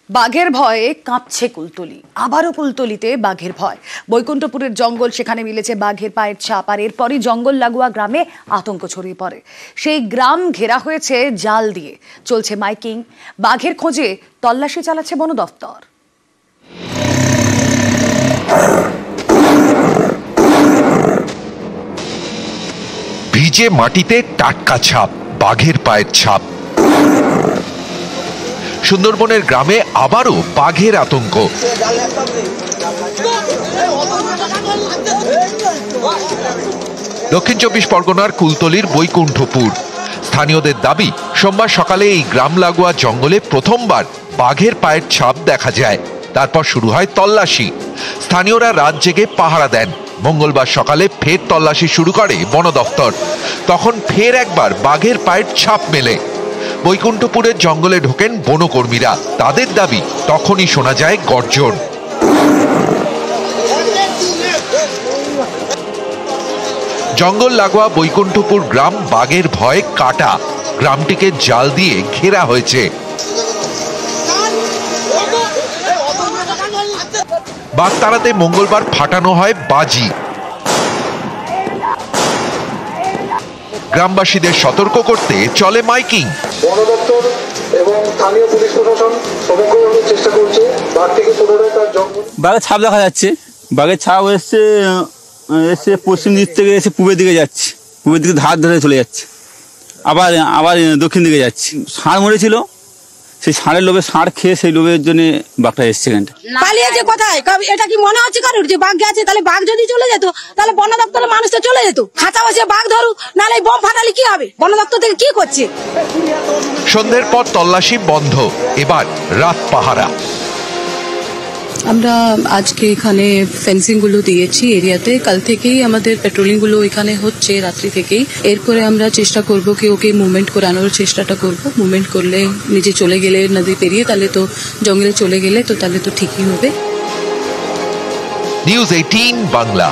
বাঘের ভয়ে কাঁপছে কুলতলি। আবারও কুলতলিতে বাঘের ভয়। বৈকুণ্ঠপুরের জঙ্গল, সেখানে মিলেছে বাঘের পায়ের ছাপ, আর এরপরই জঙ্গল লাগোয়া গ্রামে আতঙ্ক ছড়িয়ে পড়ে। সেই গ্রাম ঘেরা হয়েছে জাল দিয়ে, চলছে মাইকিং। বাঘের খোঁজে তল্লাশি চালাচ্ছে বন দফতর। ভিজে মাটিতে টাটকা ছাপ, বাঘের পায়ের ছাপ। সুন্দরবনের গ্রামে আবারও বাঘের আতঙ্ক। দক্ষিণ চব্বিশ পরগনার কুলতলির বৈকুণ্ঠপুর। স্থানীয়দের দাবি, সোমবার সকালে এই গ্রাম লাগোয়া জঙ্গলে প্রথমবার বাঘের পায়ের ছাপ দেখা যায়। তারপর শুরু হয় তল্লাশি। স্থানীয়রা রাত জেগে পাহারা দেন। মঙ্গলবার সকালে ফের তল্লাশি শুরু করে বন দফতর। তখন ফের একবার বাঘের পায়ের ছাপ মেলে। বৈকুণ্ঠপুরের জঙ্গলে ঢোকেন বনকর্মীরা। তাদের দাবি, তখনই শোনা যায় গর্জন। জঙ্গল লাগোয়া বৈকুণ্ঠপুর গ্রাম বাঘের ভয়ে কাটা। গ্রামটিকে জাল দিয়ে ঘেরা হয়েছে। বাঘ তাড়াতে মঙ্গলবার ফাটানো হয় বাজি। গ্রামবাসীদের সতর্ক করতে চলে মাইকিং। বন দপ্তর এবং স্থানীয় পুলিশ প্রশাসন সমগ্রভাবে চেষ্টা করছে বাঘ থেকে পুনরায় তার জঙ্গল। বাঘের ছাপ দেখা যাচ্ছে। বাঘের ছাপ এসে পশ্চিম দিক থেকে এসে পূবের দিকে যাচ্ছে, পূবের দিকে ধার ধরে চলে যাচ্ছে, আবার দক্ষিণ দিকে যাচ্ছে। ষাঁড় মরেছিল, সেই ষাঁড়ের লোভে, ষাঁড় খেয়ে সেই লোভের জন্য বাঘটা এসছে এখানটা। পালিয়েছে কোথায়? এটা কি মনে হচ্ছে কারোর যে বাঘ গেছে? তাহলে বাঘ যদি চলে যেত তাহলে বন দপ্তরের মানুষ তো চলে যেত। খাঁচা বসে বাঘ ধরুক, নাহলে বোম ফাটালে কি হবে? বন দপ্তর থেকে কি করছে? সন্ধ্যের পর তল্লাশি বন্ধ, এবার রাত পাহারা। আমরা আজকে এখানে ফেন্সিং গুলো দিয়েছি এরিয়াতে। কাল থেকেই আমাদের পেট্রোলিং গুলো এখানে হচ্ছে, রাত্রি থেকেই। এরপরে আমরা চেষ্টা করব কি ওকে মুভমেন্ট করানোর চেষ্টাটা করব। মুভমেন্ট করলে, নিজে চলে গেলে নদী পেরিয়ে, তাহলে তো জঙ্গলে চলে গেলে তো তাহলে তো ঠিকই হবে। নিউজ 18 বাংলা।